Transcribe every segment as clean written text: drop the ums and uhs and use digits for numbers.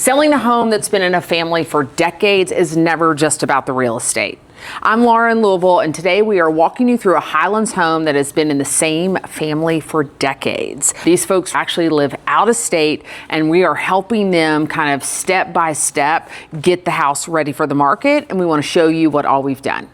Selling a home that's been in a family for decades is never just about the real estate. I'm Laura in Louisville, and today we are walking you through a Highlands home that has been in the same family for decades. These folks actually live out of state, and we are helping them kind of step by step get the house ready for the market, and we want to show you what all we've done.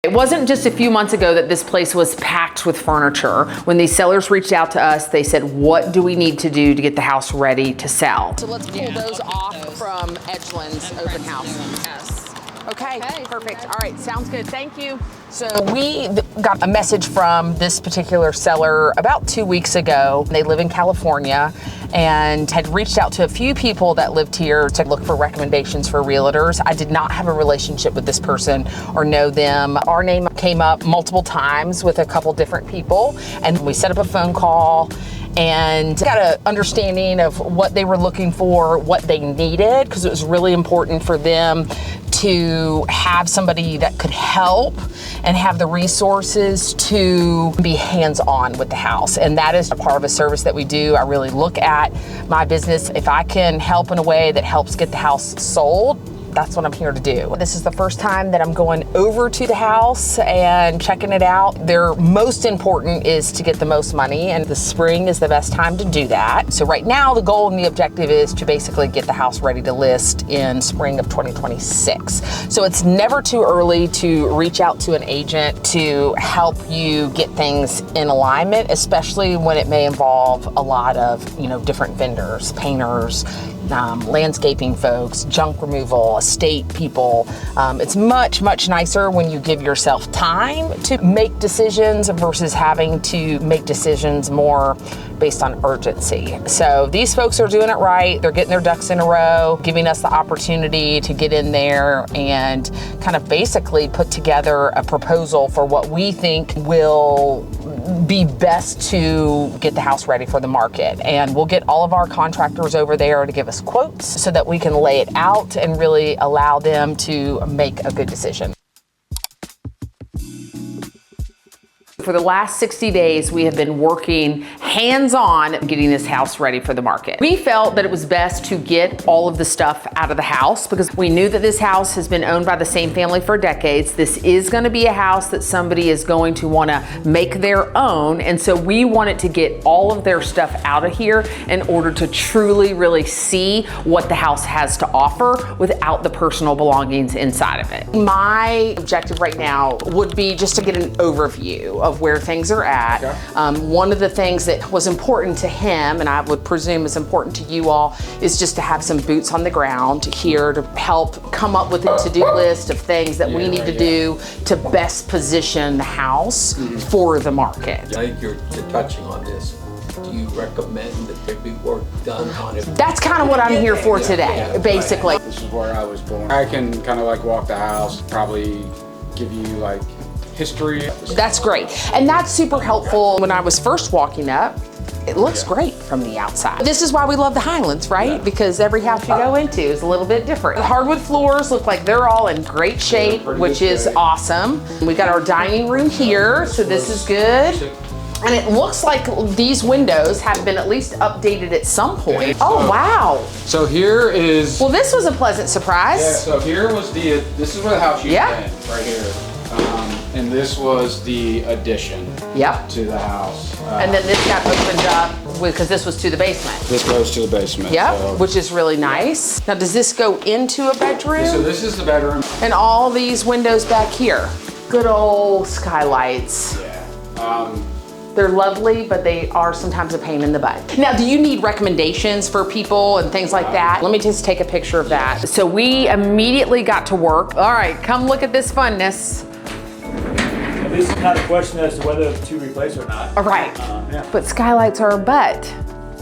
It wasn't just a few months ago that this place was packed with furniture. When these sellers reached out to us, they said, what do we need to do to get the house ready to sell? So let's pull those off from Edgeland's open house. Yes. Okay, perfect. All right, sounds good. Thank you. So we got a message from this particular seller about 2 weeks ago. They live in California and had reached out to a few people that lived here to look for recommendations for realtors. I did not have a relationship with this person or know them. Our name came up multiple times with a couple different people, and we set up a phone call and got an understanding of what they were looking for, what they needed, because it was really important for them to have somebody that could help and have the resources to be hands-on with the house. And that is a part of a service that we do. I really look at my business. If I can help in a way that helps get the house sold, that's what I'm here to do. This is the first time that I'm going over to the house and checking it out. Their most important is to get the most money, and the spring is the best time to do that. So right now, the goal and the objective is to basically get the house ready to list in spring of 2026. So it's never too early to reach out to an agent to help you get things in alignment, especially when it may involve a lot of, different vendors, painters, landscaping folks, junk removal, estate people. It's much, much nicer when you give yourself time to make decisions versus having to make decisions more based on urgency. So these folks are doing it right. They're getting their ducks in a row, giving us the opportunity to get in there and kind of basically put together a proposal for what we think will be best to get the house ready for the market. And we'll get all of our contractors over there to give us quotes so that we can lay it out and really allow them to make a good decision. For the last 60 days, we have been working hands-on getting this house ready for the market. We felt that it was best to get all of the stuff out of the house because we knew that this house has been owned by the same family for decades. This is going to be a house that somebody is going to want to make their own, and so we wanted to get all of their stuff out of here in order to truly, really see what the house has to offer without the personal belongings inside of it. My objective right now would be just to get an overview of where things are at. Okay. One of the things that was important to him, and I would presume is important to you all, is just to have some boots on the ground here to help come up with a to-do list of things that we need to do to best position the house for the market. I think you're touching on this. Do you recommend that there be work done on it? That's kind of what I'm here for today, basically. This is where I was born. I can kind of walk the house, probably give you history. That's great. And that's super helpful. When I was first walking up, it looks great from the outside. This is why we love the Highlands, right? Because every house you go into is a little bit different. The hardwood floors look like they're all in great shape, which is awesome. We got our dining room here, so this is good. And it looks like these windows have been at least updated at some point. Oh, wow. So here is... Well, this was a pleasant surprise. Yeah, so here was this is where the house used to be, right here. And this was the addition to the house. And then this got opened up because this was to the basement. This goes to the basement. Yep, so. Which is really nice. Now, does this go into a bedroom? So this is the bedroom. And all these windows back here. Good old skylights. Yeah. They're lovely, but they are sometimes a pain in the butt. Now, do you need recommendations for people and things like that? Let me just take a picture of that. So we immediately got to work. All right, come look at this funness. This is not a question as to whether to replace or not. All right, but skylights are a butt.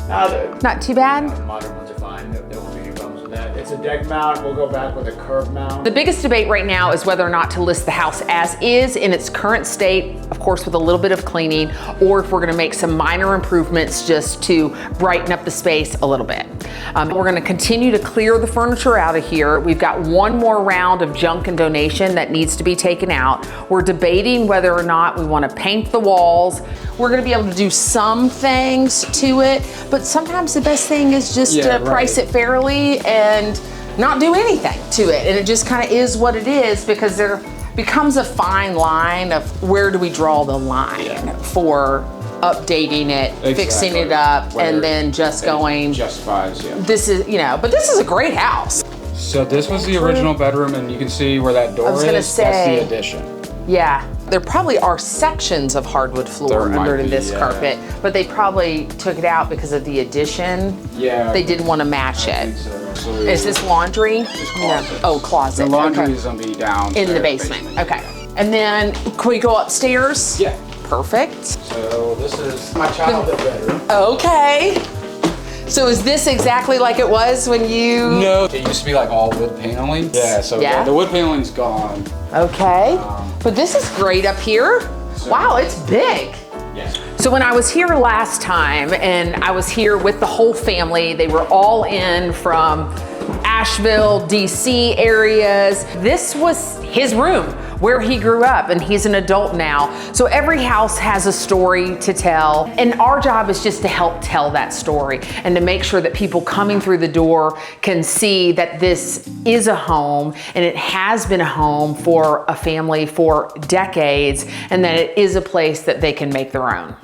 No, not too bad? the modern ones are fine. There won't be any problems with that. it's a deck mount, we'll go back with a curb mount. The biggest debate right now is whether or not to list the house as is in its current state, of course with a little bit of cleaning, or if we're gonna make some minor improvements just to brighten up the space a little bit. We're gonna continue to clear the furniture out of here. We've got one more round of junk and donation that needs to be taken out. We're debating whether or not we wanna paint the walls. We're gonna be able to do some things to it, but sometimes the best thing is just to price it fairly and not do anything to it. And it just kind of is what it is, because there becomes a fine line of where do we draw the line for updating it, fixing it up, and then just going, justifies, this is, you know, but this is a great house. So this was the original bedroom, and you can see where that door is, that's the addition. Yeah, there probably are sections of hardwood floor under this carpet, but they probably took it out because of the addition. Yeah. They didn't want to match it. So is this laundry? It's closet. No. Oh, closet. The laundry is gonna be down in the basement. Okay. And then can we go upstairs? Yeah. Perfect. So this is my childhood bedroom. Okay. So is this exactly like it was when you? No, it used to be like all wood paneling. Yeah, so the wood paneling's gone. Okay. But this is great up here. Wow, it's big. Yeah. So when I was here last time, and I was here with the whole family, they were all in from Asheville, DC areas. This was his room where he grew up, and he's an adult now. So every house has a story to tell, and our job is just to help tell that story and to make sure that people coming through the door can see that this is a home, and it has been a home for a family for decades, and that it is a place that they can make their own.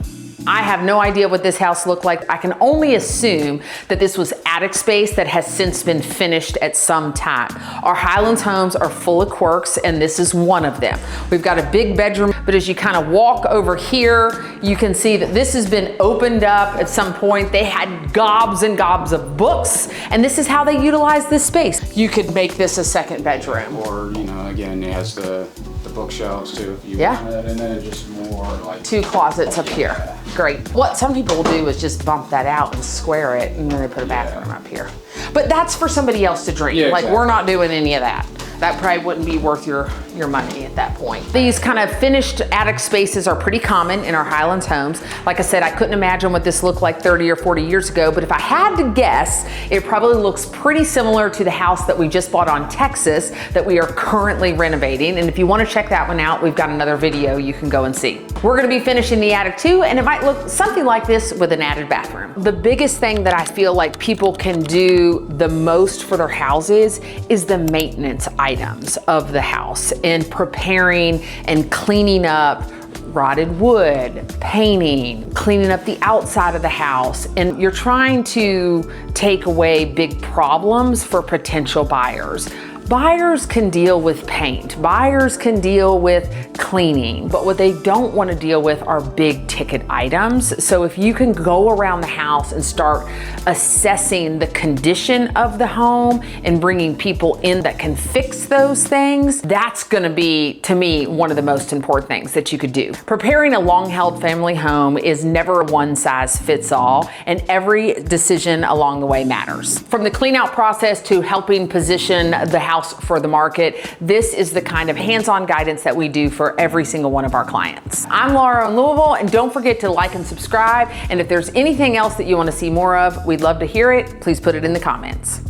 I have no idea what this house looked like. I can only assume that this was attic space that has since been finished at some time. Our Highlands homes are full of quirks, and this is one of them. We've got a big bedroom, but as you kind of walk over here, you can see that this has been opened up at some point. They had gobs and gobs of books, and this is how they utilize this space. You could make this a second bedroom. Or, you know, again, it has the bookshelves too, if you want it, and then just more like 2 closets up here. Great. What some people will do is just bump that out and square it, and then they put a bathroom up here. But that's for somebody else to dream. Yeah, like we're not doing any of that. That probably wouldn't be worth your money at that point. These kind of finished attic spaces are pretty common in our Highlands homes. Like I said, I couldn't imagine what this looked like 30 or 40 years ago, but if I had to guess, it probably looks pretty similar to the house that we just bought on Texas that we are currently renovating. And if you want to check that one out, we've got another video you can go and see. We're going to be finishing the attic too, and it might look something like this with an added bathroom. The biggest thing that I feel like people can do the most for their houses is the maintenance items of the house, and preparing and cleaning up rotted wood, painting, cleaning up the outside of the house. And you're trying to take away big problems for potential buyers. Buyers can deal with paint. Buyers can deal with cleaning, but what they don't want to deal with are big ticket items. So if you can go around the house and start assessing the condition of the home and bringing people in that can fix those things, that's going to be, to me, one of the most important things that you could do. Preparing a long-held family home is never a one-size-fits-all, and every decision along the way matters. From the clean-out process to helping position the house for the market, this is the kind of hands-on guidance that we do for every single one of our clients. I'm Laura in Louisville, and don't forget to like and subscribe. And if there's anything else that you want to see more of, we'd love to hear it. Please put it in the comments.